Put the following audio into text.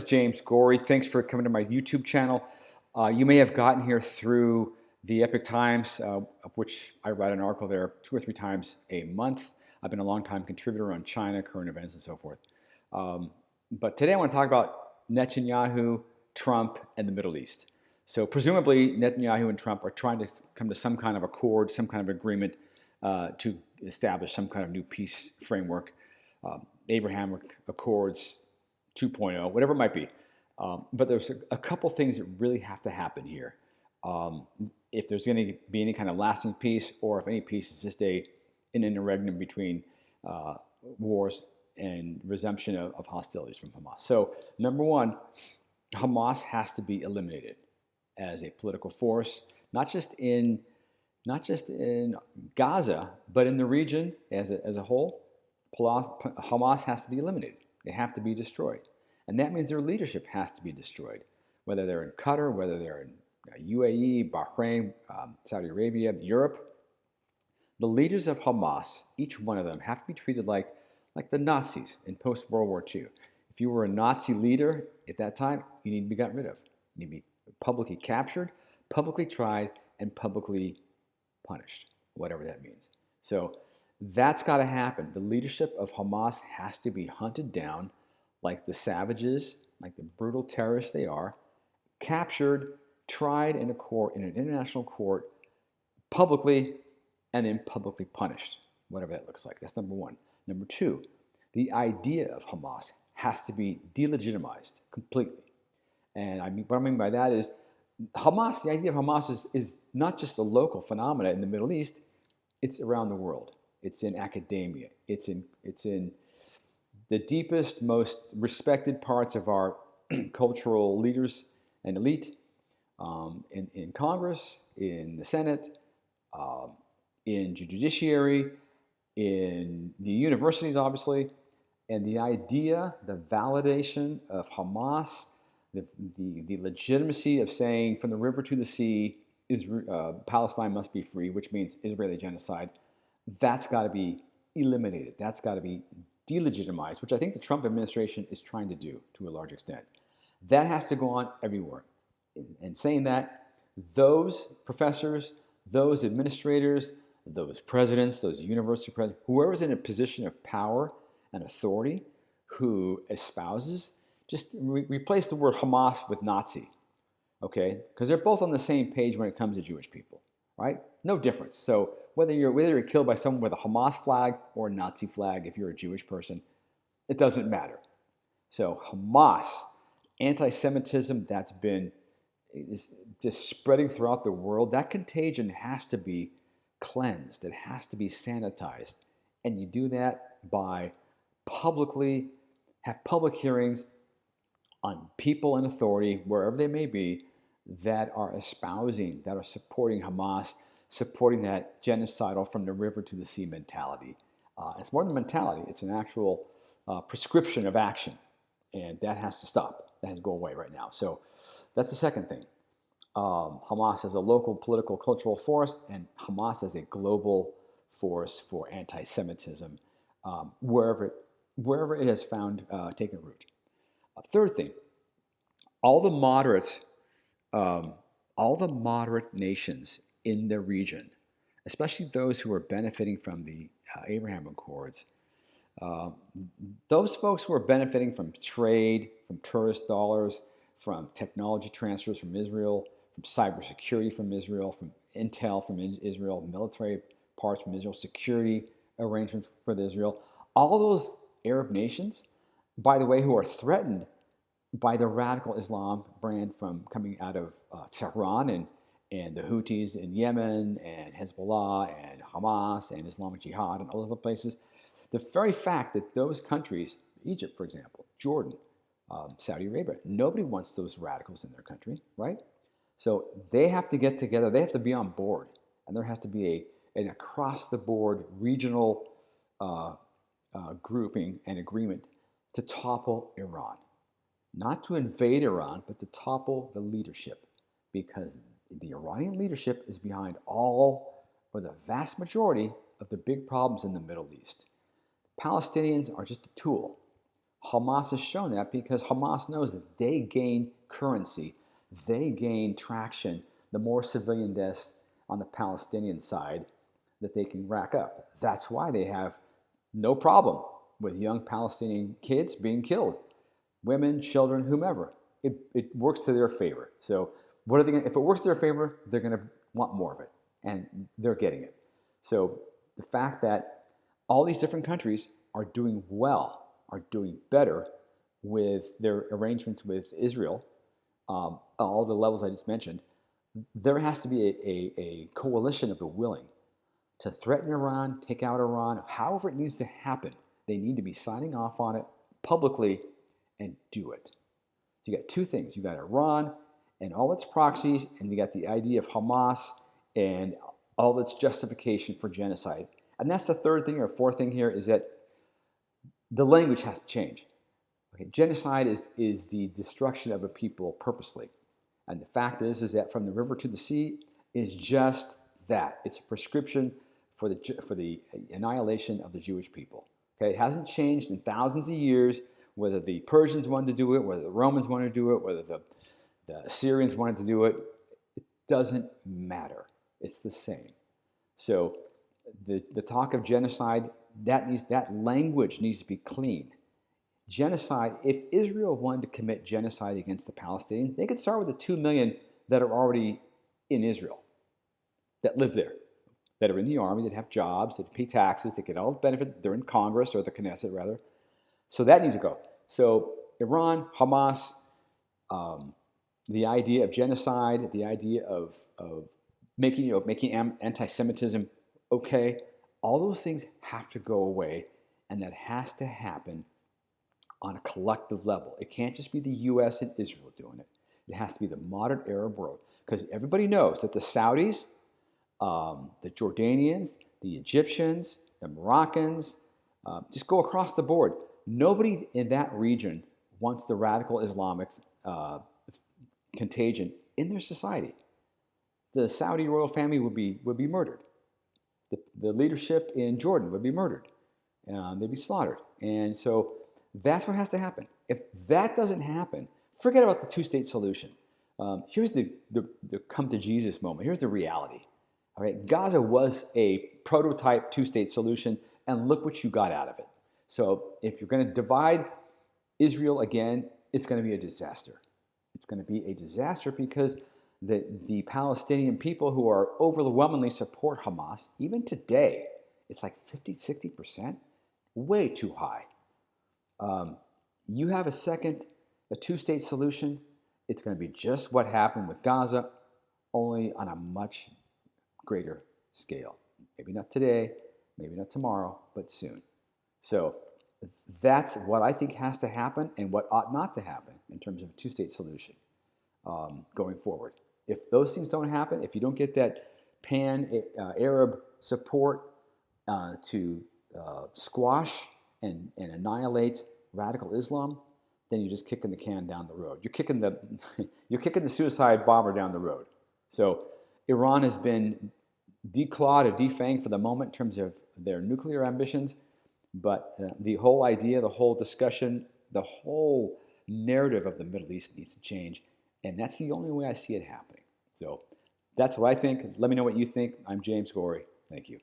is James Gorey. Thanks for coming to my YouTube channel. You may have gotten here through the Epic Times, of which I write an article there 2 or 3 times a month. I've been a long-time contributor on China, current events, and so forth. But today I want to talk about Netanyahu, Trump, and the Middle East. So presumably Netanyahu and Trump are trying to come to some kind of accord, some kind of agreement to establish some kind of new peace framework, Abrahamic Accords 2.0, whatever it might be. But there's a couple things that really have to happen here. If there's going to be any kind of lasting peace, or if any peace is just an interregnum between wars and resumption of hostilities from Hamas. So number one, Hamas has to be eliminated as a political force, not just in Gaza, but in the region as a whole. Hamas has to be eliminated. They have to be destroyed. And that means their leadership has to be destroyed, whether they're in Qatar, whether they're in UAE, Bahrain, Saudi Arabia, Europe. The leaders of Hamas, each one of them, have to be treated like the Nazis in post-World War II. If you were a Nazi leader at that time, you need to be gotten rid of. You need to be publicly captured, publicly tried, and publicly punished, whatever that means. So that's got to happen. The leadership of Hamas has to be hunted down like the savages, like the brutal terrorists they are, captured, tried in a court, in an international court, publicly, and then publicly punished, whatever that looks like. That's number one. Number two, the idea of Hamas has to be delegitimized completely. And what I mean by that is Hamas, the idea of Hamas is not just a local phenomena in the Middle East, it's around the world. It's in academia. It's in the deepest, most respected parts of our cultural leaders and elite, in Congress, in the Senate, in the judiciary, in the universities, obviously. And the idea, the validation of Hamas, the legitimacy of saying from the river to the sea, Palestine must be free, which means Israeli genocide, that's got to be eliminated. That's got to be delegitimized, which I think the Trump administration is trying to do to a large extent. That has to go on everywhere. And saying that, those professors, those administrators, those presidents, those university presidents, whoever's in a position of power and authority who espouses, just replace the word Hamas with Nazi, okay? Because they're both on the same page when it comes to Jewish people, right? No difference. So whether you're killed by someone with a Hamas flag or a Nazi flag, if you're a Jewish person, it doesn't matter. So Hamas, anti-Semitism is just spreading throughout the world. That contagion has to be cleansed. It has to be sanitized. And you do that by have public hearings on people in authority, wherever they may be, that are espousing, that are supporting Hamas, supporting that genocidal from the river to the sea mentality. It's more than mentality. It's an actual prescription of action. And that has to stop. That has to go away right now. So that's the second thing. Hamas as a local political cultural force, and Hamas as a global force for anti-Semitism, wherever it has found taken root. Third thing, all the moderate nations in the region, especially those who are benefiting from the Abraham Accords, those folks who are benefiting from trade, from tourist dollars, from technology transfers from Israel, from cybersecurity from Israel, from intel from Israel, military parts from Israel, security arrangements for Israel, all those Arab nations, by the way, who are threatened by the radical Islam brand from coming out of Tehran and the Houthis in Yemen and Hezbollah and Hamas and Islamic Jihad and all other places. The very fact that those countries, Egypt, for example, Jordan, Saudi Arabia, nobody wants those radicals in their country, right? So they have to get together. They have to be on board. And there has to be an across-the-board regional grouping and agreement to topple Iran. Not to invade Iran, but to topple the leadership. Because the Iranian leadership is behind all, or the vast majority, of the big problems in the Middle East. Palestinians are just a tool. Hamas has shown that because Hamas knows that they gain currency, they gain traction, the more civilian deaths on the Palestinian side that they can rack up. That's why they have no problem with young Palestinian kids being killed, women, children, whomever. It works to their favor. So what are they gonna, if it works to their favor, they're going to want more of it, and they're getting it. So the fact that all these different countries are doing well, are doing better with their arrangements with Israel, all the levels I just mentioned, there has to be a coalition of the willing to threaten Iran, take out Iran, however it needs to happen. They need to be signing off on it publicly and do it. So you got two things. You got Iran and all its proxies, and you got the idea of Hamas and all its justification for genocide. And that's the third thing or fourth thing here is that the language has to change. Okay, genocide is the destruction of a people purposely. And the fact is that from the river to the sea is just that. It's a prescription for the annihilation of the Jewish people. Okay, it hasn't changed in thousands of years, whether the Persians wanted to do it, whether the Romans wanted to do it, whether the Assyrians wanted to do it. It doesn't matter. It's the same. So the talk of genocide, that language needs to be clean. Genocide, if Israel wanted to commit genocide against the Palestinians, they could start with the 2 million that are already in Israel, that live there, that are in the army, that have jobs, that pay taxes, that get all the benefit, they're in Congress, or the Knesset rather. So that needs to go. So Iran, Hamas, the idea of genocide, the idea of making anti-Semitism okay, all those things have to go away, and that has to happen on a collective level. It can't just be the U.S. and Israel doing it. It has to be the modern Arab world, because everybody knows that the Saudis, the Jordanians, the Egyptians, the Moroccans, just go across the board. Nobody in that region wants the radical Islamic contagion in their society. The Saudi royal family would be murdered. The leadership in Jordan would be murdered. They'd be slaughtered. And so that's what has to happen. If that doesn't happen, forget about the two-state solution. Here's the come to Jesus moment. Here's the reality. All right, Gaza was a prototype two-state solution, and look what you got out of it. So if you're going to divide Israel again, it's going to be a disaster. It's going to be a disaster because the Palestinian people who are overwhelmingly support Hamas, even today, it's like 50, 60%, way too high. You have a two-state solution, it's going to be just what happened with Gaza, only on a much greater scale. Maybe not today, maybe not tomorrow, but soon. So that's what I think has to happen and what ought not to happen in terms of a two-state solution going forward. If those things don't happen, if you don't get that pan-Arab support to squash and annihilate radical Islam, then you're just kicking the can down the road. You're kicking the suicide bomber down the road. So Iran has been declawed or defanged for the moment in terms of their nuclear ambitions, but the whole idea, the whole discussion, the whole narrative of the Middle East needs to change, and that's the only way I see it happening. So that's what I think. Let me know what you think. I'm James Gorey. Thank you.